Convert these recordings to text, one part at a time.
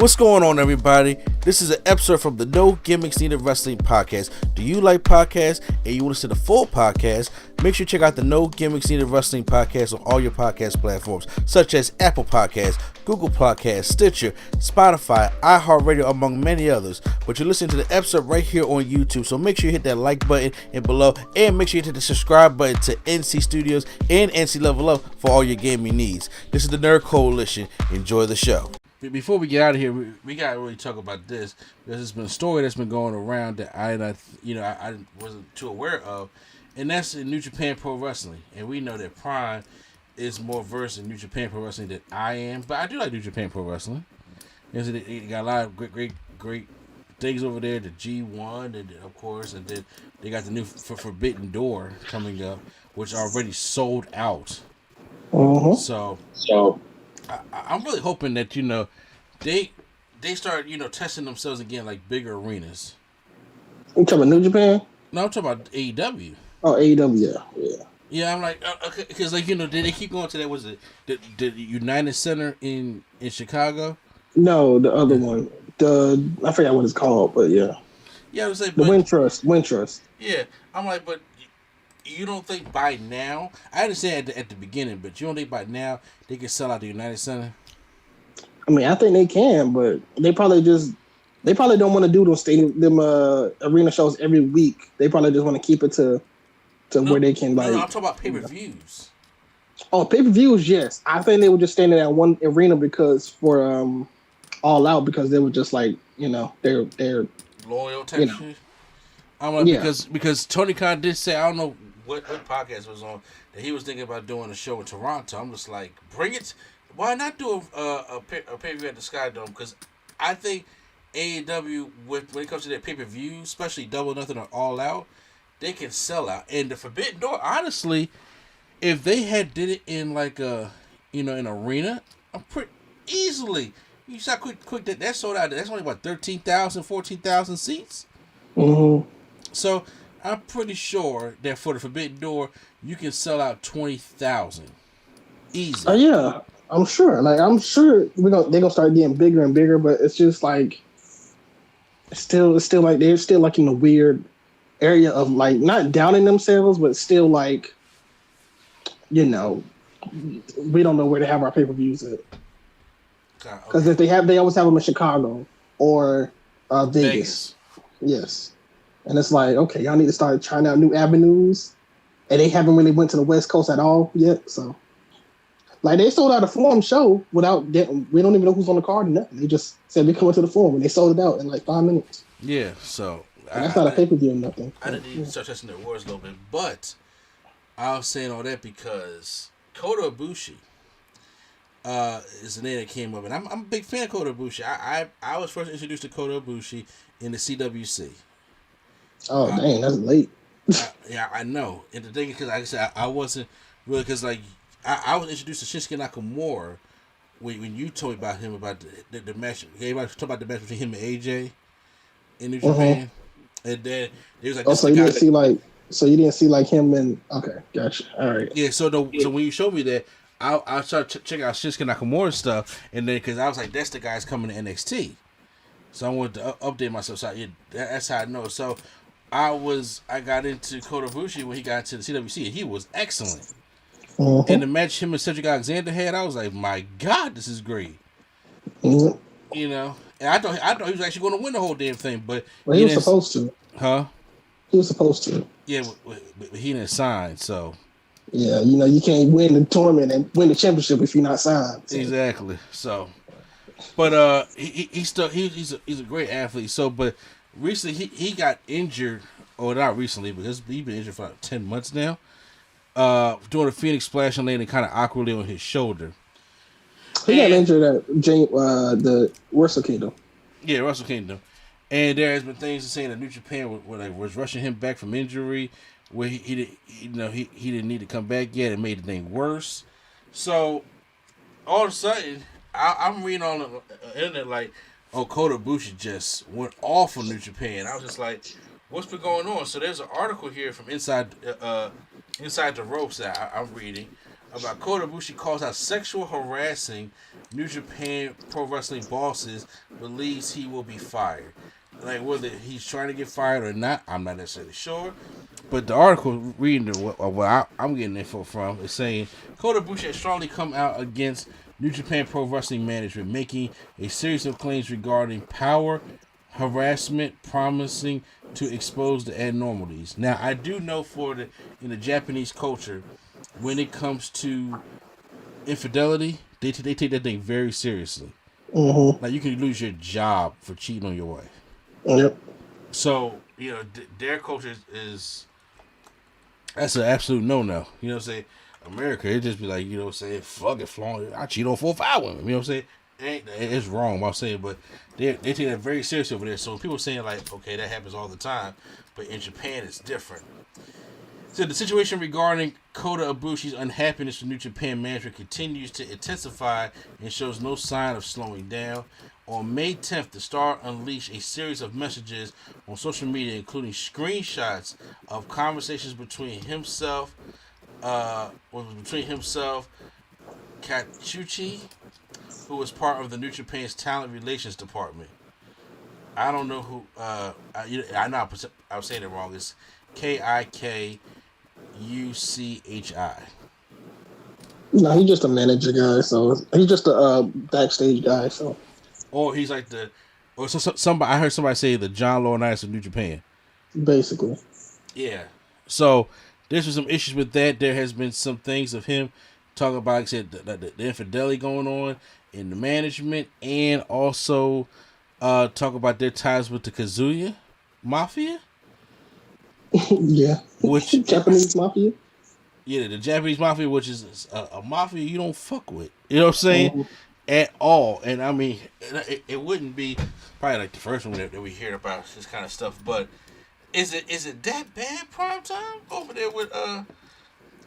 What's going on, everybody? This is an episode from the No Gimmicks Needed Wrestling podcast. Do you like podcasts and you want to see the full podcast? Make sure you check out the No Gimmicks Needed Wrestling podcast on all your podcast platforms, such as Apple Podcasts, Google Podcasts, Stitcher, Spotify, iHeartRadio, among many others. But you're listening to the episode right here on YouTube, so make sure you hit that like button and below, and make sure you hit the subscribe button to NC Studios and NC Level Up for all your gaming needs. This is the Nerd Coalition. Enjoy the show. Before we get out of here, we gotta really talk about this, because it's been a story that's been going around that I wasn't too aware of, and that's in New Japan Pro Wrestling. And we know that Prime is more versed in New Japan Pro Wrestling than I am, but I do like New Japan Pro Wrestling. They got a lot of great things over there. The G1, and of course, and then they got the new Forbidden Door coming up, which already sold out. Mm-hmm. So. I'm really hoping that, they start, testing themselves again, like bigger arenas. You talking about New Japan? No, I'm talking about AEW. Oh, AEW, yeah. Yeah, I'm like, because, they keep going to that, was it the United Center in Chicago? No, the other one. I forgot what it's called, but yeah. Yeah, I was like, the Wintrust. Yeah, I'm like, but you don't think by now, I understand at the beginning, but you don't think by now they can sell out the United Center? I mean, I think they can, but they probably don't want to do those arena shows every week. They probably just want to keep it to where they can, like. No, I'm talking about pay-per-views. Oh, pay-per-views, yes. I think they were just staying in that one arena because for All Out, because they were just like, they're loyal type shit. I'm like, because Tony Khan did say, I don't know what podcast was on, that he was thinking about doing a show in Toronto. I'm just like, bring it. Why not do a pay-per-view at the Skydome? Because I think AEW, when it comes to their pay-per-view, especially Double or Nothing or All Out, they can sell out. And the Forbidden Door, honestly, if they had did it in like an arena, I'm pretty easily. You saw quick that sold out. That's only about 13,000, 14,000 seats. Mm-hmm. So I'm pretty sure that for the Forbidden Door, you can sell out 20,000 easy. Yeah, I'm sure. I'm sure they're gonna start getting bigger and bigger, but it's just like it's still like they're still like in the weird area of like not doubting themselves, but still like we don't know where to have our pay-per-views at. Because if they always have them in Chicago or Vegas. Yes. And it's like, okay, y'all need to start trying out new avenues. And they haven't really went to the West Coast at all yet. So, they sold out a Forum show we don't even know who's on the card or nothing. They just said we're coming to the Forum, and they sold it out in 5 minutes. Yeah, so. And that's not a pay-per-view or nothing. I didn't even start testing their words a little bit. But I was saying all that because KOTA IBUSHI is the name that came up. And I'm a big fan of KOTA IBUSHI. I was first introduced to KOTA IBUSHI in the CWC. Oh, dang, that's late. Yeah, I know. And the thing is, because like I said, I wasn't really, because I was introduced to Shinsuke Nakamura when you told me about him, about the match. Everybody talked about the match between him and AJ in New Japan. And then it was like, so you didn't see him and, okay, gotcha. All right. Yeah, so when you showed me that, I started checking out Shinsuke Nakamura stuff, and then, because I was like, that's the guy's coming to NXT. So I wanted to update myself. So that's how I know. So I got into KOTA IBUSHI when he got to the CWC, and he was excellent. Mm-hmm. And the match him and Cedric Alexander had, I was like, my God, this is great. Mm-hmm. And I thought he was actually going to win the whole damn thing, but he was supposed to. Huh? He was supposed to. Yeah, but he didn't sign, so. Yeah, you can't win the tournament and win the championship if you're not signed. So. Exactly. So, but he's a great athlete. So, but recently he got injured, or not recently, but he's been injured for 10 months now. Doing a Phoenix Splash and landing kind of awkwardly on his shoulder. He got injured at the Wrestle Kingdom. Yeah, Wrestle Kingdom. And there has been things saying that New Japan was rushing him back from injury, where he didn't need to come back yet, and made the thing worse. So all of a sudden, I'm reading on the internet like, oh, KOTA IBUSHI just went off on New Japan. I was just like, what's been going on? So there's an article here from Inside the Ropes that I'm reading. about Kota Ibushi calls out sexual harassing New Japan Pro Wrestling bosses, believes he will be fired. Like, whether he's trying to get fired or not, I'm not necessarily sure. But the article, reading what I'm getting info from, is saying Kota Ibushi has strongly come out against New Japan Pro Wrestling management, making a series of claims regarding power, harassment, promising to expose the abnormalities. Now, I do know in the Japanese culture, when it comes to infidelity, they take that thing very seriously. Mm-hmm. Like, you can lose your job for cheating on your wife. Yep. So, their culture is that's an absolute no-no. You know what I'm saying? America, it just be like, fuck it, flaunt it. I cheat on 4 or 5 women. You know what I'm saying? It's wrong what I'm saying, but they take that very seriously over there. So people saying like, okay, that happens all the time, but in Japan it's different. So the situation regarding Kota Ibushi's unhappiness with New Japan management continues to intensify and shows no sign of slowing down. On May 10th, the star unleashed a series of messages on social media, including screenshots of conversations between himself, Kachuchi, who was part of the New Japan's talent relations department. I don't know who. I know I'm saying it wrong. It's KIKUCHI. No, he's just a manager guy. So he's just a backstage guy. So. Or he's like somebody. I heard somebody say the John Laurinaitis of New Japan. Basically. Yeah. So there's been some issues with that. There has been some things of him talking about, like I said, the infidelity going on in the management, and also talk about their ties with the Kazuya Mafia. Yeah. Which Japanese Mafia. Yeah, the Japanese Mafia, which is a mafia you don't fuck with. You know what I'm saying? Mm-hmm. At all. And I mean, it wouldn't be probably like the first one that we hear about this kind of stuff, but is it that bad prime time over there with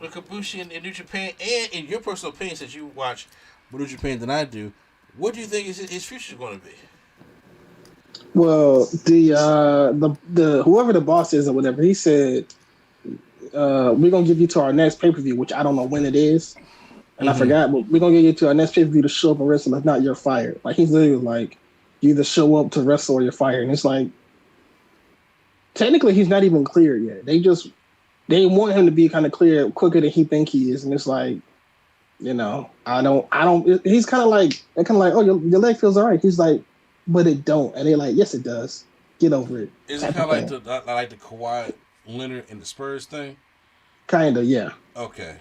Ibushi and New Japan? And in your personal opinion, since you watch more New Japan than I do, what do you think his future going to be? Well, the whoever the boss is or whatever, he said we're gonna give you to our next pay-per-view, which I don't know when it is. And I forgot, but we're gonna get you to our next pay-per-view to show up and wrestle. If not, you're fired. Like, he's literally like, you either show up to wrestle or you're fired. And it's like, technically, he's not even cleared yet. They want him to be kind of clear quicker than he think he is. And it's like, I don't. He's kind of like, oh, your leg feels all right. He's like, but it don't. And they're like, yes, it does. Get over it. Is it kind of like the Kawhi Leonard and the Spurs thing? Kind of, yeah. Okay.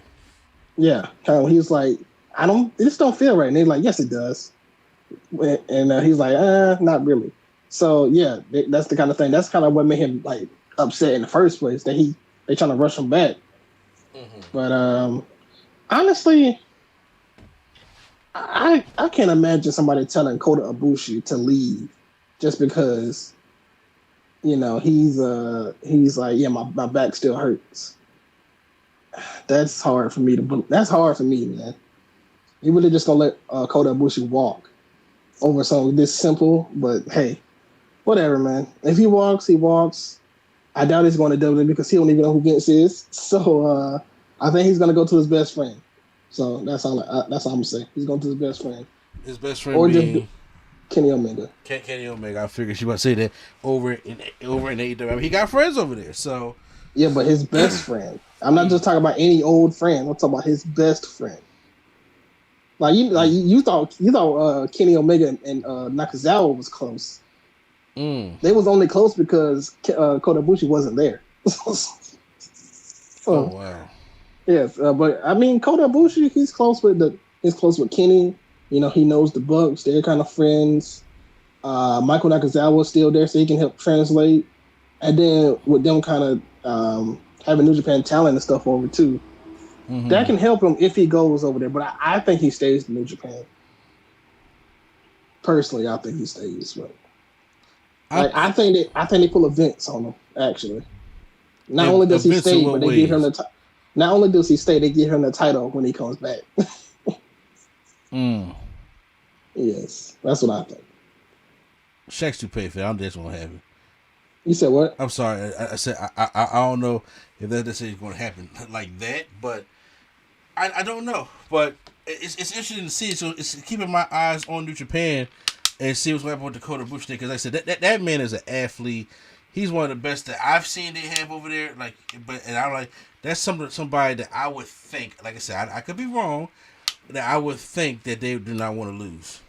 Yeah, he's like, this don't feel right. And they're like, yes, it does. And he's like, not really. So yeah, that's the kind of thing. That's kind of what made him like upset in the first place. That they trying to rush him back. Mm-hmm. But honestly, I can't imagine somebody telling Kota Ibushi to leave just because, he's like, yeah, my back still hurts. That's hard for me man. You really just gonna let Kota Ibushi walk over something this simple, but hey, whatever, man. If he walks, he walks. I doubt he's going to WWE because he don't even know who Vince is. So I think he's gonna go to his best friend. So that's all I'm gonna say. He's going to his best friend. His best friend or being just Kenny Omega. Kenny Omega. I figured she was about to say that over in AEW. I mean, he got friends over there, so. Yeah, but his best friend. I'm not just talking about any old friend. I'm talking about his best friend. You thought Kenny Omega and Nakazawa was close. They was only close because Kota Ibushi wasn't there. Oh wow. Yes, but I mean Kota Ibushi, he's close with Kenny. He knows the Bucks. They're kind of friends. Michael Nakazawa is still there, so he can help translate. And then with them kind of having New Japan talent and stuff over too, that can help him if he goes over there. But I think he stays in New Japan. Personally, I think he stays. But I think they pull events on him. Actually, not only does he stay, but they give him the. Not only does he stay, they give him the title when he comes back. Yes, that's what I think. Shaq's too paid for that. I'm just gonna have it. You said what? I'm sorry. I said I don't know if that is going to happen like that, but I don't know, but it's interesting to see. So it's keeping my eyes on New Japan and see what's going to happen with Kota Ibushi. Because like I said, that man is an athlete. He's one of the best that I've seen they have over there. Like, and I'm like, that's somebody that I would think. Like I said, I could be wrong. That I would think that they do not want to lose.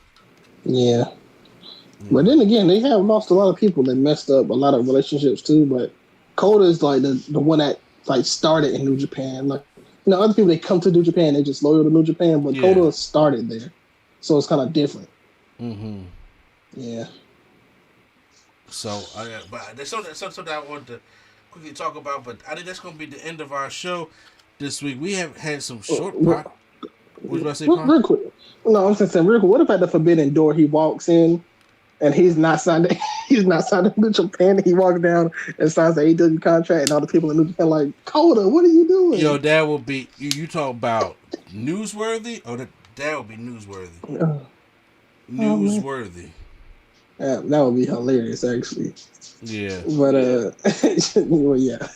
Yeah. But then again, they have lost a lot of people that messed up a lot of relationships too. But Kota is like the one that like started in New Japan. Like, you know, other people they come to New Japan, they just loyal to New Japan, but Kota started there, so it's kind of different. Mm-hmm. Yeah. So, but there's something I want to quickly talk about. But I think that's going to be the end of our show this week. We have had some short. What was I say? Real quick. No, I was gonna say real quick. What if at the Forbidden Door he walks in? And he's not signed. He's not signed to New Japan. He walks down and signs the AEW contract, and all the people in New Japan like, Kota, what are you doing? Yo, that will be you talk about newsworthy, or that would be newsworthy. Newsworthy. Yeah, that would be hilarious, actually. Yeah. But well, yeah.